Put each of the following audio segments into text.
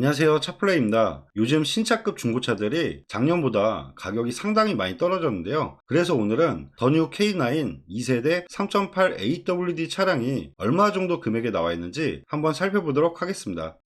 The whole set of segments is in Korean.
안녕하세요, 차플레이입니다. 요즘 신차급 중고차들이 작년보다 가격이 상당히 많이 떨어졌는데요. 그래서 오늘은 더뉴 K9 2세대 3.8 AWD 차량이 얼마 정도 금액에 나와 있는지 한번 살펴보도록 하겠습니다.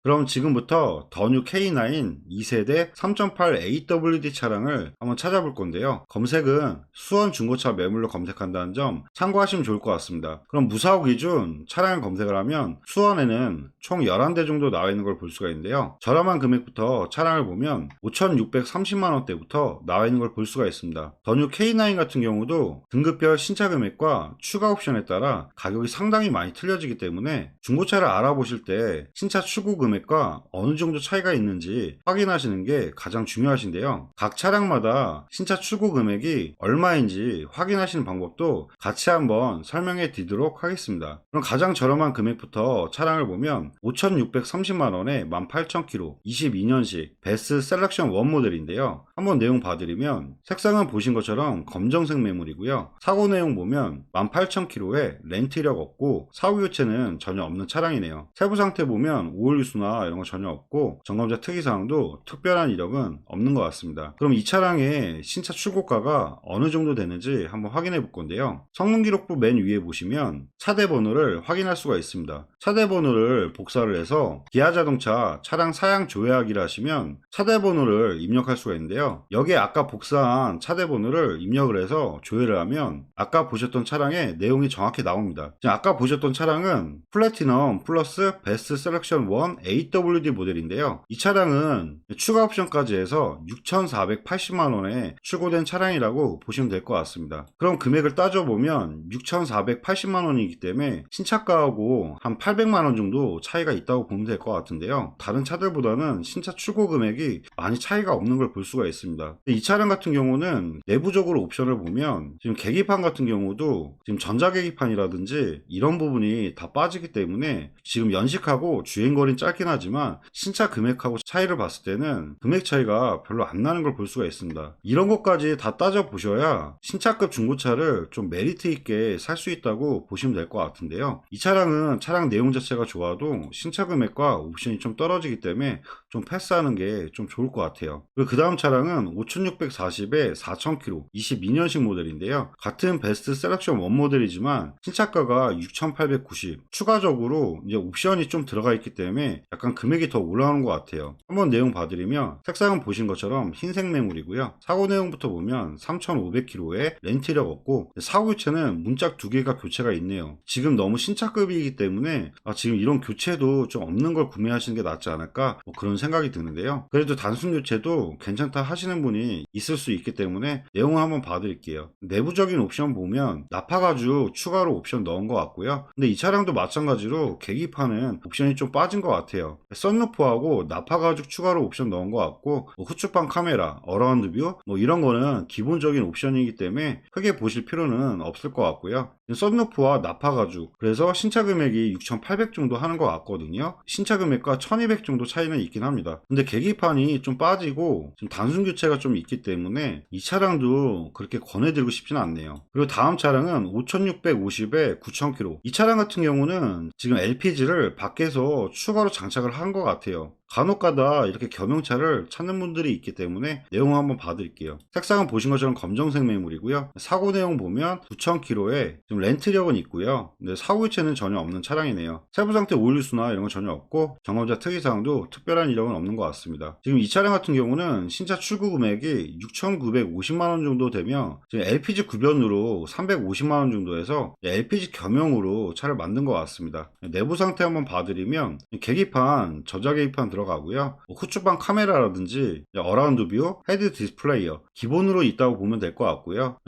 그럼 지금부터 더뉴 K9 2세대 3.8 AWD 차량을 한번 찾아볼 건데요. 검색은 수원 중고차 매물로 검색한다는 점 참고하시면 좋을 것 같습니다. 그럼 무사고 기준 차량을 검색을 하면 수원에는 총 11대 정도 나와 있는 걸 볼 수가 있는데요. 저렴한 금액부터 차량을 보면 5,630만원대부터 나와 있는 걸 볼 수가 있습니다. 더뉴 K9 같은 경우도 등급별 신차 금액과 추가 옵션에 따라 가격이 상당히 많이 틀려지기 때문에 중고차를 알아보실 때 신차 출고 금액과 어느 정도 차이가 있는지 확인하시는 게 가장 중요하신데요. 각 차량마다 신차 출고 금액이 얼마인지 확인하시는 방법도 같이 한번 설명해 드리도록 하겠습니다. 그럼 가장 저렴한 금액부터 차량을 보면 5,630만원에 18,000km 22년식 베스트 셀렉션 1 모델인데요. 한번 내용 봐드리면 색상은 보신 것처럼 검정색 매물이고요. 사고 내용 보면 18,000km에 렌트 이력 없고 사후 교체는 전혀 없는 차량이네요. 세부 상태 보면 오일 유수나 이런 거 전혀 없고 점검자 특이사항도 특별한 이력은 없는 것 같습니다. 그럼 이 차량의 신차 출고가가 어느 정도 되는지 한번 확인해 볼 건데요. 성능 기록부 맨 위에 보시면 차대 번호를 확인할 수가 있습니다. 차대 번호를 복사를 해서 기아자동차 차량 사양 조회하기를 하시면 차대 번호를 입력할 수가 있는데요. 여기에 아까 복사한 차대 번호를 입력을 해서 조회를 하면 아까 보셨던 차량의 내용이 정확히 나옵니다. 아까 보셨던 차량은 플래티넘 플러스 베스트 셀렉션 1 AWD 모델인데요. 이 차량은 추가 옵션까지 해서 6,480만원에 출고된 차량이라고 보시면 될 것 같습니다. 그럼 금액을 따져보면 6,480만원이기 때문에 신차가하고 한 800만원 정도 차이가 있다고 보면 될 것 같은데요. 다른 차들보다는 신차 출고 금액이 많이 차이가 없는 걸 볼 수가 있습니다. 이 차량 같은 경우는 내부적으로 옵션을 보면 지금 계기판 같은 경우도 지금 전자계기판이라든지 이런 부분이 다 빠지기 때문에 지금 연식하고 주행거리는 짧긴 하지만 신차 금액하고 차이를 봤을 때는 금액 차이가 별로 안 나는 걸 볼 수가 있습니다. 이런 것까지 다 따져보셔야 신차급 중고차를 좀 메리트 있게 살 수 있다고 보시면 될 것 같은데요. 이 차량은 차량 내용 자체가 좋아도 신차 금액과 옵션이 좀 떨어지기 때문에 좀 패스하는 게 좀 좋을 것 같아요. 그리고 그 다음 차량은 5640에 4000km 22년식 모델인데요. 같은 베스트 셀렉션 1 모델이지만 신차가가 6890, 추가적으로 이제 옵션이 좀 들어가 있기 때문에 약간 금액이 더 올라오는 것 같아요. 한번 내용 봐드리면 색상은 보신 것처럼 흰색 매물이고요. 사고 내용부터 보면 3500km에 렌트 이력 없고 사고 교체는 문짝 2개가 교체가 있네요. 지금 너무 신차급이기 때문에 지금 이런 교체도 좀 없는 걸 구매하시는 게 낫지 않을까 그런 생각이 드는데요. 그래도 단순 교체도 괜찮다 하시는 분이 있을 수 있기 때문에 내용을 한번 봐드릴게요. 내부적인 옵션 보면 나파가죽 추가로 옵션 넣은 것 같고요. 근데 이 차량도 마찬가지로 계기판은 옵션이 좀 빠진 것 같아요. 썬루프하고 나파가죽 추가로 옵션 넣은 것 같고 후측방 카메라, 어라운드 뷰 이런 거는 기본적인 옵션이기 때문에 크게 보실 필요는 없을 것 같고요. 썬루프와 나파가죽, 그래서 신차 금액이 6,800 정도 하는 것 같거든요. 신차 금액과 1,200 정도 차이는 있긴 합니다. 근데 계기판이 좀 빠지고 지금 단순 교체가 좀 있기 때문에 이 차량도 그렇게 권해드리고 싶지는 않네요. 그리고 다음 차량은 5,650에 9,000km. 이 차량 같은 경우는 지금 LPG를 밖에서 추가로 장착을 한 것 같아요. 간혹가다 이렇게 겸용차를 찾는 분들이 있기 때문에 내용을 한번 봐드릴게요. 색상은 보신 것처럼 검정색 매물이고요. 사고 내용 보면 9,000km에 지금 렌트력은 있고요. 근데 사고 교체는 전혀 없는 차량이네요. 세부 상태 오일 유수나 이런 건 전혀 없고 점검자 특이사항도 특별한 이력은 없는 것 같습니다. 지금 이 차량 같은 경우는 신차 출고 금액이 6,950만원 정도 되며 지금 LPG 구변으로 350만원 정도 해서 LPG 겸용으로 차를 만든 것 같습니다. 내부 상태 한번 봐드리면 계기판, 저자계기판 들어가고요. 후측방 카메라라든지 어라운드 뷰, 헤드 디스플레이어 기본으로 있다고 보면 될 것 같고요.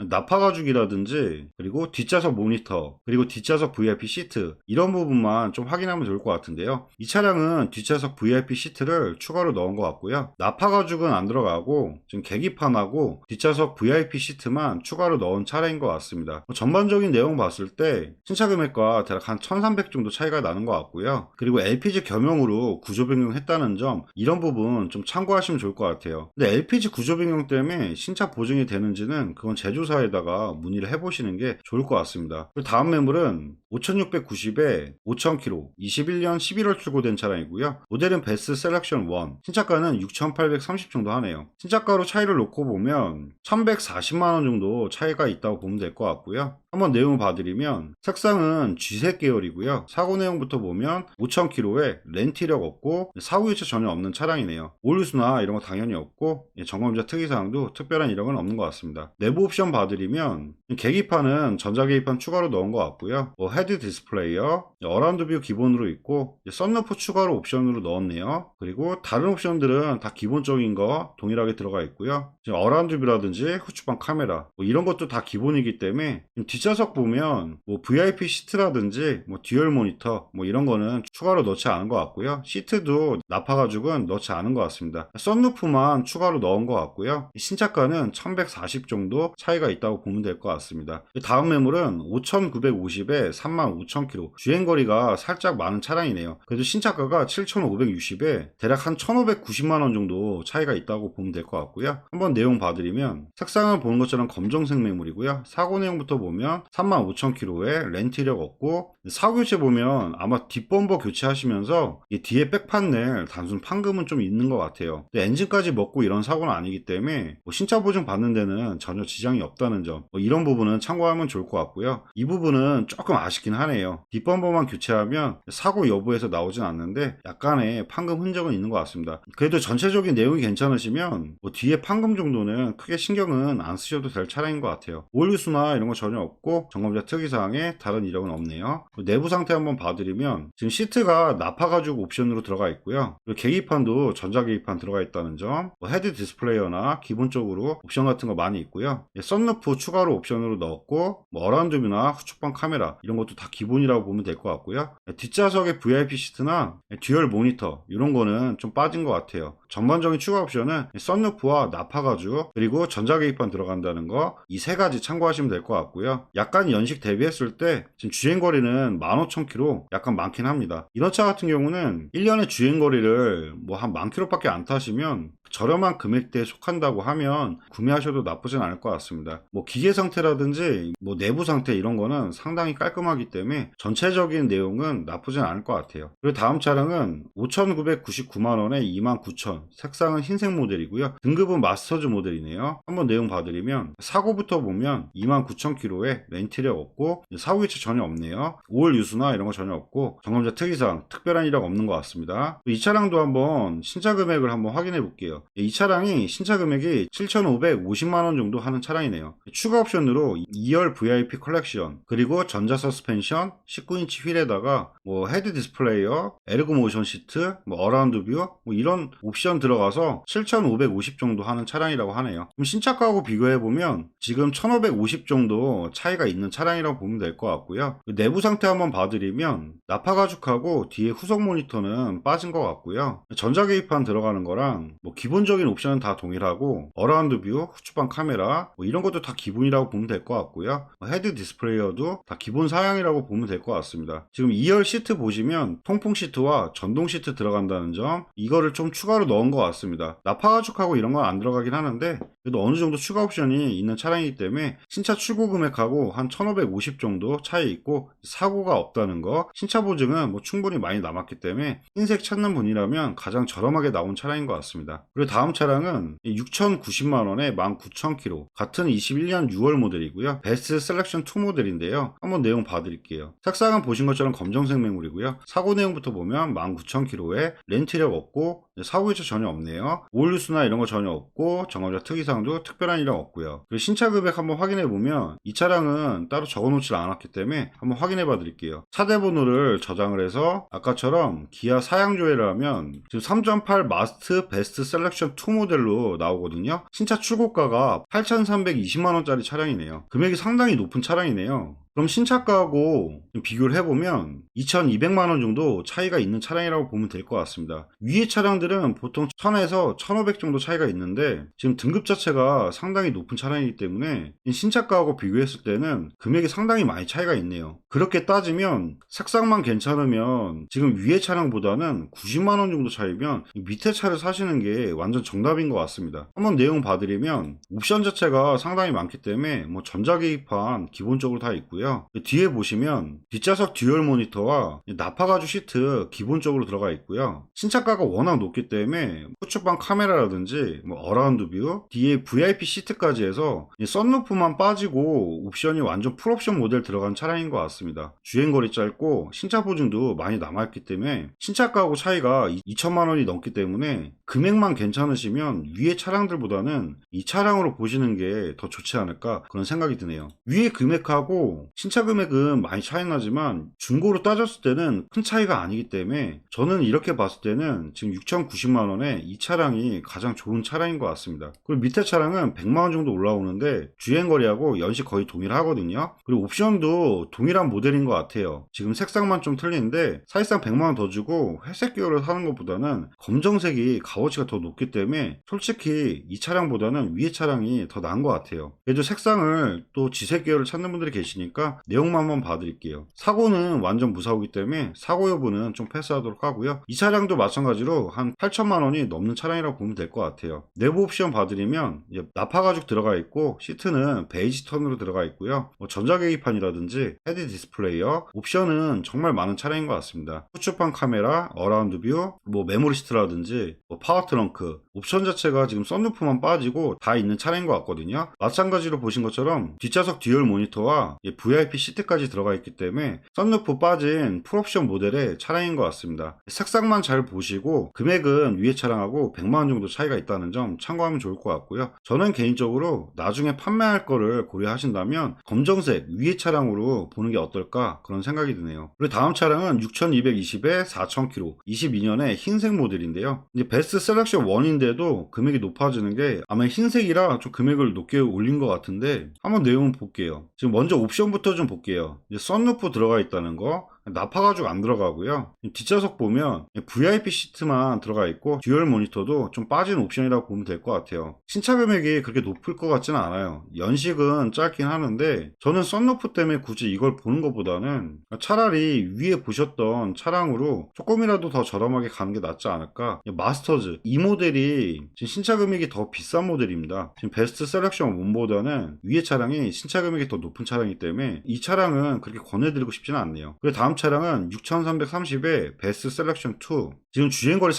나파가죽이라든지 그리고 뒷좌석 모니터, 그리고 뒷좌석 VIP 시트 이런 부분만 좀 확인하면 좋을 것 같은데요. 이 차량은 뒷좌석 VIP 시트를 추가로 넣은 것 같고요. 나파가죽은 안 들어가고 지금 계기판하고 뒷좌석 VIP 시트만 추가로 넣은 차량인 것 같습니다. 전반적인 내용 봤을 때 신차 금액과 대략 한 1,300 정도 차이가 나는 것 같고요. 그리고 LPG 겸용으로 구조 변경했다는 있다는 점, 이런 부분 좀 참고하시면 좋을 것 같아요. 근데 LPG 구조 변경 때문에 신차 보증이 되는지는 그건 제조사에다가 문의를 해보시는 게 좋을 것 같습니다. 그리고 다음 매물은 5690에 5000km 21년 11월 출고된 차량이고요. 모델은 베스트 셀렉션 1, 신차가는 6830 정도 하네요. 신차가로 차이를 놓고 보면 1140만원 정도 차이가 있다고 보면 될 것 같고요. 한번 내용을 봐드리면 색상은 G색 계열이고요. 사고 내용부터 보면 5000km에 렌트 이력 없고 사고 유체 전혀 없는 차량이네요. 오류수나 이런 거 당연히 없고 점검자 특이사항도 특별한 이력은 없는 것 같습니다. 내부 옵션 봐드리면 계기판은 전자계기판 추가로 넣은 것 같고요. 헤드 디스플레이어, 어라운드 뷰 기본으로 있고 썬루프 추가로 옵션으로 넣었네요. 그리고 다른 옵션들은 다 기본적인 거 동일하게 들어가 있고요. 어라운드 뷰라든지 후측방 카메라 이런 것도 다 기본이기 때문에 뒷좌석 보면 VIP 시트라든지 듀얼 모니터 이런 거는 추가로 넣지 않은 것 같고요. 시트도 나파가죽은 넣지 않은 것 같습니다. 썬루프만 추가로 넣은 것 같고요. 신차가는 1140 정도 차이가 있다고 보면 될 것 같습니다. 다음 매물은 5950에 35,000km, 주행거리가 살짝 많은 차량이네요. 그래도 신차가가 7,560에 대략 한 1,590만원 정도 차이가 있다고 보면 될 것 같고요. 한번 내용 봐드리면 색상을 보는 것처럼 검정색 매물이고요. 사고 내용부터 보면 35,000km에 렌트 이력 없고 사고 교체 보면 아마 뒷범버 교체하시면서 뒤에 백판넬 단순 판금은 좀 있는 것 같아요. 근데 엔진까지 먹고 이런 사고는 아니기 때문에 신차 보증 받는 데는 전혀 지장이 없다는 점, 이런 부분은 참고하면 좋을 것 같고요. 이 부분은 조금 아쉽긴 하네요. 뒷범버만 교체하면 사고 여부에서 나오진 않는데 약간의 판금 흔적은 있는 것 같습니다. 그래도 전체적인 내용이 괜찮으시면 뒤에 판금 정도는 크게 신경은 안 쓰셔도 될 차량인 것 같아요. 오일류수나 이런 거 전혀 없고 점검자 특이사항에 다른 이력은 없네요. 내부 상태 한번 봐드리면 지금 시트가 나파가죽 옵션으로 들어가 있고요. 그리고 계기판도 전자계기판 들어가 있다는 점, 헤드 디스플레이어나 기본적으로 옵션 같은 거 많이 있고요. 썬루프 추가로 옵션으로 넣었고 어라운드 뷰나 후측방 카메라 이런 것도 다 기본이라고 보면 될 것 같고요. 뒷좌석에 VIP 시트나 듀얼 모니터 이런 거는 좀 빠진 것 같아요. 전반적인 추가 옵션은 썬루프와 나파가죽 그리고 전자계기판 들어간다는 거, 이 세 가지 참고하시면 될 것 같고요. 약간 연식 대비했을 때 지금 주행거리는 15,000km 약간 많긴 합니다. 이런 차 같은 경우는 1년에 주행거리를 한 10,000km밖에 안 타시면 저렴한 금액대에 속한다고 하면 구매하셔도 나쁘진 않을 것 같습니다. 기계 상태라든지 내부 상태 이런 거는 상당히 깔끔하기 때문에 전체적인 내용은 나쁘진 않을 것 같아요. 그리고 다음 차량은 5,999만원에 29,000, 색상은 흰색 모델이고요. 등급은 마스터즈 모델이네요. 한번 내용 봐드리면 사고부터 보면 29,000km에 렌트력 없고 사고 교체 전혀 없네요. 5월 유수나 이런 거 전혀 없고 점검자 특이사항 특별한 이력 없는 것 같습니다. 이 차량도 한번 신차 금액을 한번 확인해 볼게요. 이 차량이 신차 금액이 7,550만원 정도 하는 차량이네요. 추가 옵션으로 2열 VIP 컬렉션, 그리고 전자 서스펜션, 19인치 휠에다가 헤드 디스플레이어, 에르고 모션 시트, 어라운드 뷰 이런 옵션 들어가서 7,550 정도 하는 차량이라고 하네요. 그럼 신차가하고 비교해보면 지금 1,550 정도 차이가 있는 차량이라고 보면 될 것 같고요. 내부 상태 한번 봐드리면 나파가죽하고 뒤에 후속 모니터는 빠진 것 같고요. 전자계기판 들어가는 거랑 기본적인 옵션은 다 동일하고 어라운드 뷰, 후측방 카메라 이런 것도 다 기본이라고 보면 될 것 같고요. 헤드 디스플레이어도 다 기본 사양이라고 보면 될 것 같습니다. 지금 2열 시트 보시면 통풍 시트와 전동 시트 들어간다는 점, 이거를 좀 추가로 넣은 것 같습니다. 나파가죽하고 이런 건 안 들어가긴 하는데 그래도 어느 정도 추가 옵션이 있는 차량이기 때문에 신차 출고 금액하고 한 1,550 정도 차이 있고 사고가 없다는 거, 신차 보증은 충분히 많이 남았기 때문에 흰색 찾는 분이라면 가장 저렴하게 나온 차량인 것 같습니다. 그리고 다음 차량은 6,090만원에 19,000km, 같은 21년 6월 모델이고요. 베스트 셀렉션 2 모델인데요. 한번 내용 봐드릴게요. 색상은 보신 것처럼 검정색 매물이고요. 사고 내용부터 보면 19,000km에 렌트력 없고 사고 교체 전혀 없네요. 오일류수나 이런 거 전혀 없고 점검자 특이사항도 특별한 이력 없고요. 그리고 신차 금액 한번 확인해 보면 이 차량은 따로 적어놓지 않았기 때문에 한번 확인해 봐 드릴게요. 차대 번호를 저장을 해서 아까처럼 기아 사양조회를 하면 지금 3.8 마스트 베스트 셀렉션 2 모델로 나오거든요. 신차 출고가가 8,320만원짜리 차량이네요. 금액이 상당히 높은 차량이네요. 그럼 신차가하고 비교를 해보면 2,200만원 정도 차이가 있는 차량이라고 보면 될 것 같습니다. 위에 차량들은 보통 1000에서 1500 정도 차이가 있는데 지금 등급 자체가 상당히 높은 차량이기 때문에 신차가하고 비교했을 때는 금액이 상당히 많이 차이가 있네요. 그렇게 따지면 색상만 괜찮으면 지금 위에 차량보다는 90만원 정도 차이면 밑에 차를 사시는 게 완전 정답인 것 같습니다. 한번 내용 봐드리면 옵션 자체가 상당히 많기 때문에 뭐 전자계기판 기본적으로 다 있고요. 뒤에 보시면 뒷좌석 듀얼 모니터와 나파가죽 시트 기본적으로 들어가 있고요. 신차가가 워낙 높기 때문에 후측방 카메라라든지 뭐 어라운드 뷰, 뒤에 VIP 시트까지 해서 썬루프만 빠지고 옵션이 완전 풀옵션 모델 들어간 차량인 것 같습니다. 주행거리 짧고 신차 보증도 많이 남아있기 때문에 신차가하고 차이가 2천만원이 넘기 때문에 금액만 괜찮으시면 위에 차량들보다는 이 차량으로 보시는 게 더 좋지 않을까 그런 생각이 드네요. 위에 금액하고 신차 금액은 많이 차이 나지만 중고로 따졌을 때는 큰 차이가 아니기 때문에 저는 이렇게 봤을 때는 지금 6,090만원에 이 차량이 가장 좋은 차량인 것 같습니다. 그리고 밑에 차량은 100만원 정도 올라오는데 주행거리하고 연식 거의 동일하거든요. 그리고 옵션도 동일한 모델인 것 같아요. 지금 색상만 좀 틀리는데 사실상 100만원 더 주고 회색 계열을 사는 것보다는 검정색이 값어치가 더 높기 때문에 솔직히 이 차량보다는 위에 차량이 더 나은 것 같아요. 그래도 색상을 또 지색 계열을 찾는 분들이 계시니까 내용만 한번 봐드릴게요. 사고는 완전 무사고이기 때문에 사고 여부는 좀 패스하도록 하고요. 이 차량도 마찬가지로 한 8천만원이 넘는 차량이라고 보면 될 것 같아요. 내부 옵션 봐드리면 나파가죽 들어가 있고 시트는 베이지 톤으로 들어가 있고요. 뭐 전자계기판이라든지 헤드 디스플레이어 옵션은 정말 많은 차량인 것 같습니다. 후측방 카메라, 어라운드 뷰, 뭐 메모리 시트라든지 뭐 파워 트렁크 옵션 자체가 지금 썬루프만 빠지고 다 있는 차량인 것 같거든요. 마찬가지로 보신 것처럼 뒷좌석 듀얼 모니터와 VIP 시트까지 들어가 있기 때문에 썬루프 빠진 풀옵션 모델의 차량인 것 같습니다. 색상만 잘 보시고 금액은 위에 차량하고 100만원 정도 차이가 있다는 점 참고하면 좋을 것 같고요. 저는 개인적으로 나중에 판매할 거를 고려하신다면 검정색 위에 차량으로 보는 게 어떨까 그런 생각이 드네요. 그리고 다음 차량은 6220에 4000km 22년에 흰색 모델인데요. 이제 베스트 셀렉션 1인데도 금액이 높아지는 게 아마 흰색이라 좀 금액을 높게 올린 것 같은데 한번 내용 볼게요. 지금 먼저 옵션부터 좀 볼게요. 이제 썬루프 들어가 있다는 거, 나파가죽 안 들어가고요. 뒷좌석 보면 VIP 시트만 들어가 있고 듀얼 모니터도 좀 빠진 옵션이라고 보면 될 것 같아요. 신차 금액이 그렇게 높을 것 같지는 않아요. 연식은 짧긴 하는데 저는 썬루프 때문에 굳이 이걸 보는 것보다는 차라리 위에 보셨던 차량으로 조금이라도 더 저렴하게 가는 게 낫지 않을까. 마스터즈 이 모델이 지금 신차 금액이 더 비싼 모델입니다. 지금 베스트 셀렉션 1보다는 위에 차량이 신차 금액이 더 높은 차량이기 때문에 이 차량은 그렇게 권해드리고 싶지는 않네요. 그리고 다음 차량은 6330의 베스트 셀렉션 2 지금 주행거리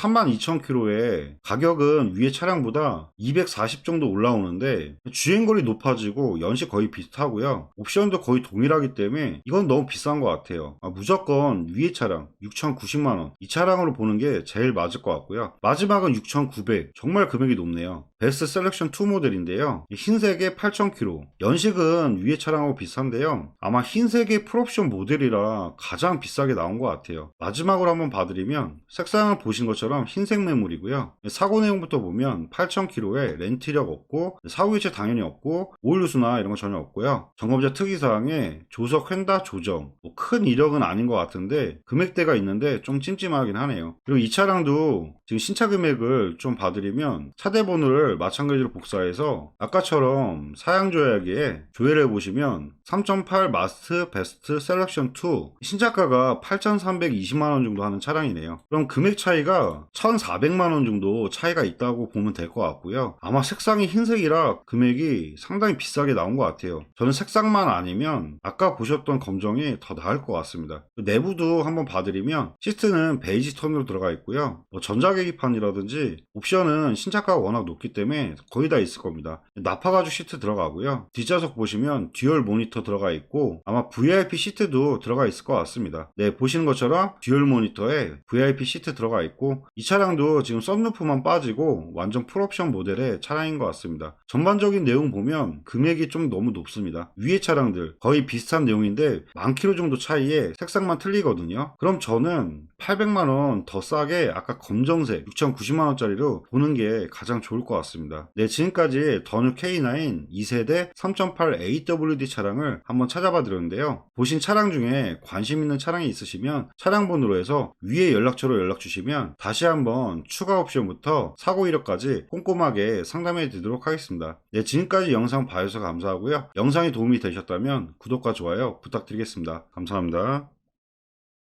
32,000km에 가격은 위에 차량보다 240 정도 올라오는데 주행거리 높아지고 연식 거의 비슷하고요. 옵션도 거의 동일하기 때문에 이건 너무 비싼 것 같아요. 무조건 위에 차량 6,090만원 이 차량으로 보는 게 제일 맞을 것 같고요. 마지막은 6,900 정말 금액이 높네요. 베스트 셀렉션 2 모델인데요. 흰색의 8,000km 연식은 위에 차량하고 비슷한데요. 아마 흰색의 풀옵션 모델이라 가장 비싸게 나온 것 같아요. 마지막으로 한번 봐드리면 색상을 보신 것처럼 흰색 매물이고요. 사고 내용부터 보면 8,000km에 렌트 이력 없고 사후 교체 당연히 없고 오일 누수나 이런 거 전혀 없고요. 점검자 특이사항에 조석 휀다 조정 뭐 큰 이력은 아닌 것 같은데 금액대가 있는데 좀 찜찜하긴 하네요. 그리고 이 차량도 지금 신차 금액을 좀 봐드리면 차대 번호를 마찬가지로 복사해서 아까처럼 사양 조약에 조회를 해보시면 3.8 마스트 베스트 셀렉션 2 신차가가 8,320만원 정도 하는 차량이네요. 그럼 금액 차이가 1,400만원 정도 차이가 있다고 보면 될 것 같고요. 아마 색상이 흰색이라 금액이 상당히 비싸게 나온 것 같아요. 저는 색상만 아니면 아까 보셨던 검정이 더 나을 것 같습니다. 내부도 한번 봐드리면 시트는 베이지 톤으로 들어가 있고요. 전자계기판이라든지 옵션은 신차가가 워낙 높기 때문에 거의 다 있을 겁니다. 나파가죽 시트 들어가고요. 뒷좌석 보시면 듀얼 모니터 들어가 있고 아마 VIP 시트도 들어가 있을 것 같습니다. 네, 보시는 것처럼 듀얼 모니터에 VIP 시트 들어가 있고 이 차량도 지금 썬루프만 빠지고 완전 풀옵션 모델의 차량인 것 같습니다. 전반적인 내용 보면 금액이 좀 너무 높습니다. 위에 차량들 거의 비슷한 내용인데 10,000km 정도 차이에 색상만 틀리거든요. 그럼 저는 800만원 더 싸게 아까 검정색 6,090만원짜리로 보는 게 가장 좋을 것 같습니다. 찾아봤습니다. 네, 지금까지 더뉴 K9 2세대 3.8 AWD 차량을 한번 찾아봐 드렸는데요. 보신 차량 중에 관심 있는 차량이 있으시면 차량 번호로 해서 위에 연락처로 연락 주시면 다시 한번 추가 옵션부터 사고 이력까지 꼼꼼하게 상담해 드리도록 하겠습니다. 네, 지금까지 영상 봐주셔서 감사하고요. 영상이 도움이 되셨다면 구독과 좋아요 부탁드리겠습니다. 감사합니다.